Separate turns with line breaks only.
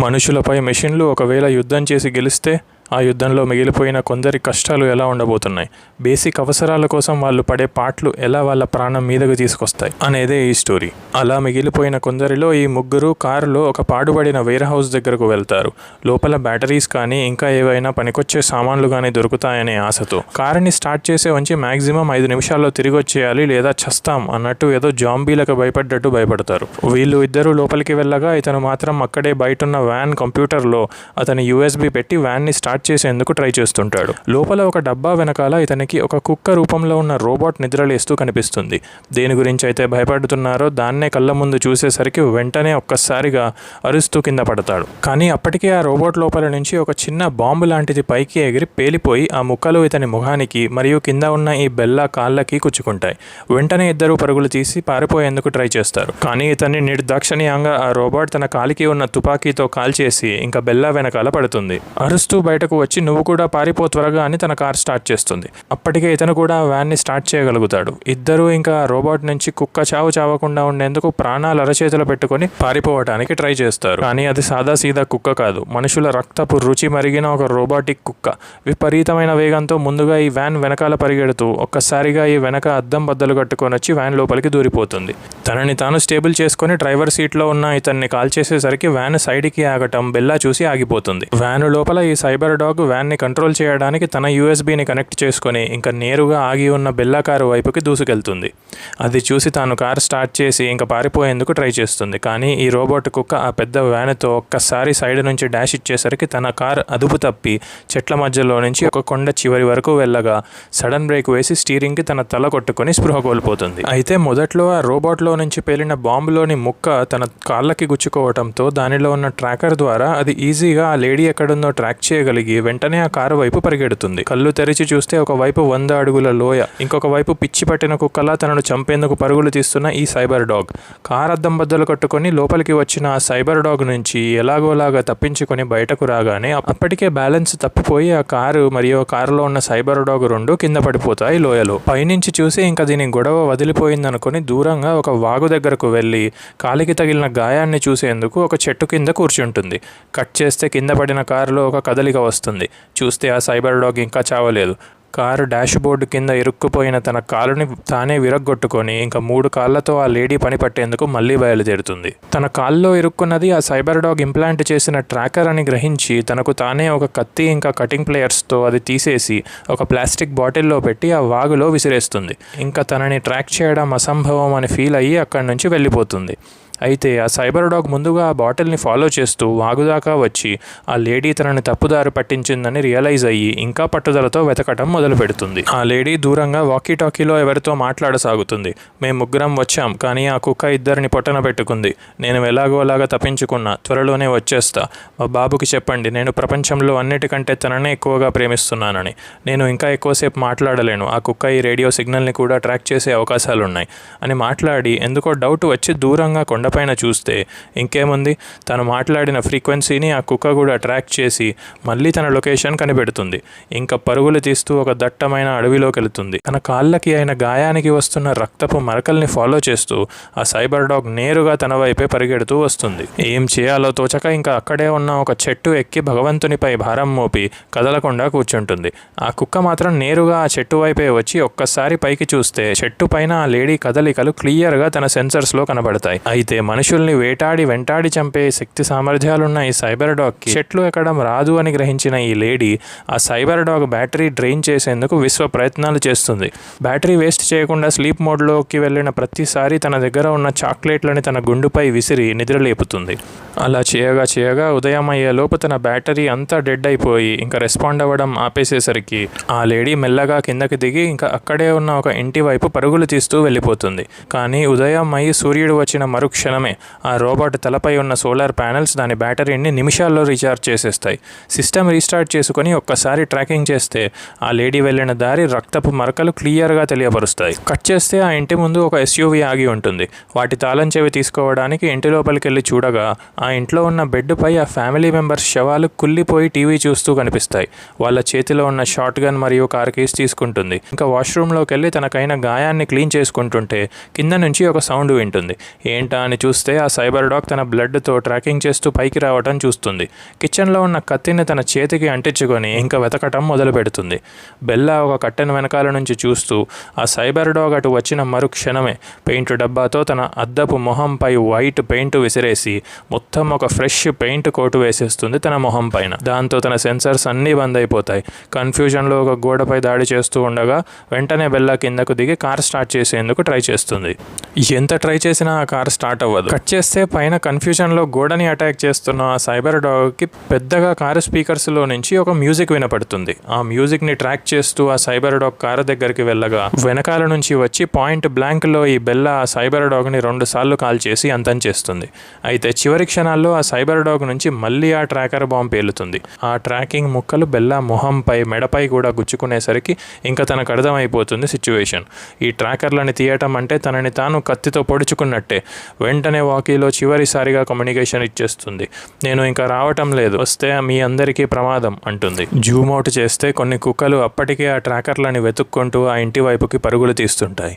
మనుషులపై మెషిన్లు ఒకవేళ యుద్ధం చేసి గెలిస్తే ఆ యుద్ధంలో మిగిలిపోయిన కొందరి కష్టాలు ఎలా ఉండబోతున్నాయి, బేసిక్ అవసరాల కోసం వాళ్ళు పడే పాటలు ఎలా వాళ్ళ ప్రాణం మీదకు తీసుకొస్తాయి అనేదే ఈ స్టోరీ. అలా మిగిలిపోయిన కొందరిలో ఈ ముగ్గురు కారులో ఒక పాడుబడిన వేర్ హౌస్ దగ్గరకు వెళ్తారు. లోపల బ్యాటరీస్ కానీ ఇంకా ఏవైనా పనికొచ్చే సామాన్లు కానీ దొరుకుతాయనే ఆశతో కారుని స్టార్ట్ చేసే ఉంచి మ్యాక్సిమం 5 నిమిషాల్లో తిరిగి వచ్చేయాలి లేదా చస్తాం అన్నట్టు ఏదో జాంబీలకు భయపడ్డట్టు భయపడతారు. వీళ్ళు ఇద్దరు లోపలికి వెళ్ళగా ఇతను మాత్రం అక్కడే బయటున్న వ్యాన్ కంప్యూటర్లో అతని USB పెట్టి వ్యాన్ని స్టార్ట్ చేసేందుకు ట్రై చేస్తుంటాడు. లోపల ఒక డబ్బా వెనకాల ఇతనికి ఒక కుక్క రూపంలో ఉన్న రోబోట్ నిద్రలేస్తూ కనిపిస్తుంది. దేని గురించి అయితే భయపడుతున్నారో దాన్నే కళ్ళ ముందు చూసేసరికి వెంటనే ఒక్కసారిగా అరుస్తూ కింద పడతాడు. కానీ అప్పటికే ఆ రోబోట్ లోపల నుంచి ఒక చిన్న బాంబు లాంటిది పైకి ఎగిరి పేలిపోయి ఆ ముక్కలు ఇతని ముఖానికి మరియు కింద ఉన్న ఈ బెల్లా కాళ్ళకి కుచ్చుకుంటాయి. వెంటనే ఇద్దరు పరుగులు తీసి పారిపోయేందుకు ట్రై చేస్తారు. కానీ ఇతన్ని నిర్దాక్షిణ్యంగా ఆ రోబోట్ తన కాలికి ఉన్న తుపాకీతో కాల్చేసి ఇంకా బెల్లా వెనకాల పడుతుంది. అరుస్తూ బయటకు వచ్చి నువ్వు కూడా పారిపో త్వరగా అని తన కార్ స్టార్ట్ చేస్తుంది. అప్పటికే ఇతను కూడా వ్యాన్ని స్టార్ట్ చేయగలుగుతాడు. ఇద్దరు ఇంకా రోబోట్ నుంచి కుక్క చావు చావకుండా ఉండేందుకు ప్రాణాలు అరచేతులు పెట్టుకుని పారిపోవటానికి ట్రై చేస్తారు. కానీ అది సాదా సీదా కుక్క కాదు, మనుషుల రక్తపు రుచి మరిగిన ఒక రోబోటిక్ కుక్క. విపరీతమైన వేగంతో ముందుగా ఈ వ్యాన్ వెనకాల పరిగెడుతూ ఒక్కసారిగా ఈ వెనక అద్దం బద్దలు కట్టుకొని వచ్చి వ్యాన్ లోపలికి దూరిపోతుంది. తనని తాను స్టేబుల్ చేసుకుని డ్రైవర్ సీట్లో ఉన్న ఇతన్ని కాల్ చేసేసరికి వ్యాన్ సైడ్కి ఆగటం బెల్లా చూసి ఆగిపోతుంది. వ్యాన్ లోపల ఈ సైబర్ డాగ్ వ్యాన్ని కంట్రోల్ చేయడానికి తన USBని కనెక్ట్ చేసుకొని ఇంకా నేరుగా ఆగి ఉన్న బెల్లా కారు వైపుకి దూసుకెళ్తుంది. అది చూసి తాను కారు స్టార్ట్ చేసి ఇంకా పారిపోయేందుకు ట్రై చేస్తుంది. కానీ ఈ రోబోట్ కుక్క ఆ పెద్ద వ్యాన్తో ఒక్కసారి సైడ్ నుంచి డాష్ ఇచ్చేసరికి తన కారు అదుపు తప్పి చెట్ల మధ్యలో నుంచి ఒక కొండ చివరి వరకు వెళ్ళగా సడన్ బ్రేక్ వేసి స్టీరింగ్కి తన తల కొట్టుకొని స్పృహ కోల్పోతుంది. అయితే మొదట్లో ఆ రోబోట్లో నుంచి పేలిన బాంబులోని ముక్క తన కాళ్ళకి గుచ్చుకోవడంతో దానిలో ఉన్న ట్రాకర్ ద్వారా అది ఈజీగా ఆ లేడీ ఎక్కడుందో ట్రాక్ చేయగలిగి వెంటనే ఆ కారు వైపు పరిగెడుతుంది. కళ్ళు తెరిచి చూస్తే ఒకవైపు 100 అడుగుల లోయ, ఇంకొక వైపు పిచ్చి పట్టిన కుక్కలా తనను చంపేందుకు పరుగులు తీస్తున్న ఈ సైబర్ డాగ్. కారు అద్దం బద్దలు కట్టుకొని లోపలికి వచ్చిన ఆ సైబర్ డాగ్ నుంచి ఎలాగోలాగా తప్పించుకొని బయటకు రాగానే అప్పటికే బ్యాలెన్స్ తప్పిపోయి ఆ కారు మరియు కారులో ఉన్న సైబర్ డాగ్ రెండు కింద పడిపోతాయి లోయలో. పైనుంచి చూసి ఇంకా దీని గొడవ వదిలిపోయిందనుకుని దూరంగా ఒక వాగు దగ్గరకు వెళ్ళి కాలికి తగిలిన గాయాన్ని చూసేందుకు ఒక చెట్టు కింద కూర్చుంటుంది. కట్ చేస్తే కింద పడిన కారులో ఒక కదలిక వస్తుంది. చూస్తే ఆ సైబర్ డాగ్ ఇంకా చావలేదు. కారు డాష్ బోర్డు కింద ఇరుక్కుపోయిన తన కాలుని తానే విరగ్గొట్టుకొని ఇంకా 3 కాళ్ళతో ఆ లేడీ పని పట్టేందుకు మళ్ళీ బయలుదేరుతుంది. తన కాల్లో ఇరుక్కున్నది ఆ సైబర్ డాగ్ ఇంప్లాంట్ చేసిన ట్రాకర్ అని గ్రహించి తనకు తానే ఒక కత్తి ఇంకా కటింగ్ ప్లేయర్స్తో అది తీసేసి ఒక ప్లాస్టిక్ బాటిల్లో పెట్టి ఆ వాగులో విసిరేస్తుంది. ఇంకా తనని ట్రాక్ చేయడం అసంభవం అని ఫీల్ అయ్యి అక్కడి నుంచి వెళ్ళిపోతుంది. అయితే ఆ సైబర్ డాగ్ ముందుగా ఆ బాటిల్ని ఫాలో చేస్తూ వాగుదాకా వచ్చి ఆ లేడీ తనని తప్పుదారి పట్టించిందని రియలైజ్ అయ్యి ఇంకా పట్టుదలతో వెతకటం మొదలు పెడుతుంది. ఆ లేడీ దూరంగా వాకీ టాకీలో ఎవరితో మాట్లాడసాగుతుంది. మేము ముగ్గురం వచ్చాం, కానీ ఆ కుక్క ఇద్దరిని పొట్టన పెట్టుకుంది. నేను ఎలాగోలాగా తప్పించుకున్నా, త్వరలోనే వచ్చేస్తా. మా బాబుకి చెప్పండి, నేను ప్రపంచంలో అన్నిటికంటే తననే ఎక్కువగా ప్రేమిస్తున్నానని. నేను ఇంకా ఎక్కువసేపు మాట్లాడలేను, ఆ కుక్క ఈ రేడియో సిగ్నల్ని కూడా ట్రాక్ చేసే అవకాశాలున్నాయి అని మాట్లాడి ఎందుకో డౌట్ వచ్చి దూరంగా కొండ పైన చూస్తే ఇంకేముంది, తను మాట్లాడిన ఫ్రీక్వెన్సీని ఆ కుక్క కూడా ట్రాక్ చేసి మళ్ళీ తన లొకేషన్ కనిపెడుతుంది. ఇంకా పరుగులు తీస్తూ ఒక దట్టమైన అడవిలోకి వెళుతుంది. తన కాళ్ళకి అయిన గాయానికి వస్తున్న రక్తపు మరకల్ని ఫాలో చేస్తూ ఆ సైబర్ డాగ్ నేరుగా తన వైపే పరిగెడుతూ వస్తుంది. ఏం చేయాలో తోచక ఇంకా అక్కడే ఉన్న ఒక చెట్టు ఎక్కి భగవంతునిపై భారం మోపి కదలకుండా కూర్చుంటుంది. ఆ కుక్క మాత్రం నేరుగా ఆ చెట్టు వైపే వచ్చి ఒక్కసారి పైకి చూస్తే చెట్టు పైన ఆ లేడీ కదలికలు క్లియర్గా తన సెన్సర్స్లో కనబడతాయి. అయితే మనుషుల్ని వెంటాడి చంపే శక్తి సామర్థ్యాలున్న ఈ సైబర్ డాగ్కి చెట్లు ఎక్కడం రాదు అని గ్రహించిన ఈ లేడీ ఆ సైబర్ డాగ్ బ్యాటరీ డ్రైన్ చేసేందుకు విశ్వ ప్రయత్నాలు చేస్తుంది. బ్యాటరీ వేస్ట్ చేయకుండా స్లీప్ మోడ్లోకి వెళ్ళిన ప్రతిసారి తన దగ్గర ఉన్న చాక్లెట్లని తన గుండుపై విసిరి నిద్రలేపుతుంది. అలా చేయగా ఉదయం అయ్యేలోపు తన బ్యాటరీ అంతా డెడ్ అయిపోయి ఇంకా రెస్పాండ్ అవ్వడం ఆపేసేసరికి ఆ లేడీ మెల్లగా కిందకి దిగి ఇంకా అక్కడే ఉన్న ఒక ఇంటి వైపు పరుగులు తీస్తూ వెళ్ళిపోతుంది. కానీ ఉదయం అయ్యి సూర్యుడు వచ్చిన మరుక్షణమే ఆ రోబోట్ తలపై ఉన్న సోలార్ ప్యానెల్స్ దాని బ్యాటరీని నిమిషాల్లో రీఛార్జ్ చేసేస్తాయి. సిస్టమ్ రీస్టార్ట్ చేసుకుని ఒక్కసారి ట్రాకింగ్ చేస్తే ఆ లేడీ వెళ్ళిన దారి రక్తపు మరకలు క్లియర్గా తెలియపరుస్తాయి. కట్ చేస్తే ఆ ఇంటి ముందు ఒక SUV ఆగి ఉంటుంది. వాటి తాళం చెవి తీసుకోవడానికి ఇంటి లోపలికి వెళ్ళి చూడగా ఆ ఇంట్లో ఉన్న బెడ్పై ఆ ఫ్యామిలీ మెంబర్స్ శవాలు కుళ్ళిపోయి టీవీ చూస్తూ కనిపిస్తాయి. వాళ్ళ చేతిలో ఉన్న షార్ట్ గన్ మరియు కార్ కీస్ తీసుకుంటుంది. ఇంకా వాష్రూమ్లోకి వెళ్ళి తనకైన గాయాన్ని క్లీన్ చేసుకుంటుంటే కింద నుంచి ఒక సౌండ్ వింటుంది. ఏంటా అని అని చూస్తే ఆ సైబర్ డాగ్ తన బ్లడ్తో ట్రాకింగ్ చేస్తూ పైకి రావటం చూస్తుంది. కిచెన్లో ఉన్న కత్తిని తన చేతికి అంటించుకొని ఇంకా వెతకటం మొదలు పెడుతుంది. బెల్లా ఒక కట్టెను వెనకాల నుంచి చూస్తూ ఆ సైబర్ డాగ్ అటు వచ్చిన మరుక్షణమే పెయింట్ డబ్బాతో తన అద్దపు మొహంపై వైట్ పెయింట్ విసిరేసి మొత్తం ఒక ఫ్రెష్ పెయింట్ కోటు వేసేస్తుంది తన మొహం పైన. దాంతో తన సెన్సర్స్ అన్నీ బంద్ అయిపోతాయి. కన్ఫ్యూజన్లో ఒక గోడపై దాడి చేస్తూ ఉండగా వెంటనే బెల్లా కిందకు దిగి కార్ స్టార్ట్ చేసేందుకు ట్రై చేస్తుంది. ఎంత ట్రై చేసినా ఆ కార్ స్టార్ట్ అవ్వదు. కట్ చేస్తే పైన కన్ఫ్యూజన్లో గోడని అటాక్ చేస్తున్న ఆ సైబర్ డాగ్కి పెద్దగా కారు స్పీకర్స్లో నుంచి ఒక మ్యూజిక్ వినపడుతుంది. ఆ మ్యూజిక్ని ట్రాక్ చేస్తూ ఆ సైబర్ డాగ్ కారు దగ్గరికి వెళ్ళగా వెనకాల నుంచి వచ్చి పాయింట్ బ్లాంక్లో ఈ బెల్లా ఆ సైబర్ డాగ్ని 2 సార్లు కాల్ చేసి అంతం చేస్తుంది. అయితే చివరి క్షణాల్లో ఆ సైబర్ డాగ్ నుంచి మళ్ళీ ఆ ట్రాకర్ బాంబ్ పేలుతుంది. ఆ ట్రాకింగ్ ముక్కలు బెల్లా మొహంపై మెడపై కూడా గుచ్చుకునేసరికి ఇంకా తనకు అర్థమైపోతుంది సిచ్యువేషన్. ఈ ట్రాకర్లని తీయటం అంటే తనని తాను కత్తితో పొడుచుకున్నట్టే. వెంటనే వాకీలో చివరిసారిగా కమ్యూనికేషన్ ఇచ్చేస్తుంది. నేను ఇంకా రావటం లేదు, వస్తే మీ అందరికీ ప్రమాదం అంటుంది. జూమ్ అవుట్ చేస్తే కొన్ని కుక్కలు అప్పటికే ఆ ట్రాకర్లని వెతుక్కుంటూ ఆ ఇంటి వైపుకి పరుగులు తీస్తుంటాయి.